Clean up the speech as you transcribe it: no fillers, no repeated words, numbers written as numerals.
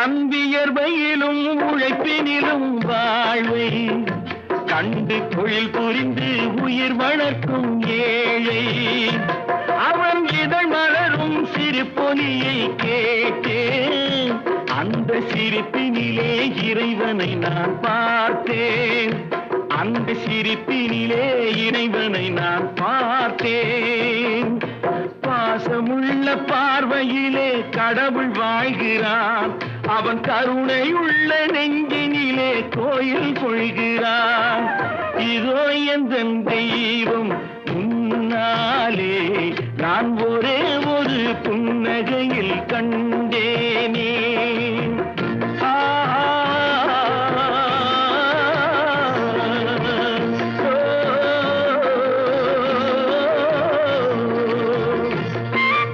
தன் வியர்வையிலும் உழைப்பினிலும் வாழ்வை கண்டு தொழில் புரிந்து உயிர் வளர்க்கும் ஏழை அவன் இதழ் மலரும் சிறு பொலியை கேட்டேன் அந்த சிரிப்பினிலே இறைவனை நான் பார்த்தேன் அந்த சிரிப்பினிலே இறைவனை நான் பார்த்தேன் பாசமுள்ள பார்வையிலே கடவுள் வாழ்கிறான் அவன் கருணையுள்ள நெஞ்சினிலே கோயில் கொள்கிறான் இதோ எந்தன் தெய்வம் முன்னாலே நான் ஒரே ஒரு புன்னகையில் கண்டேனே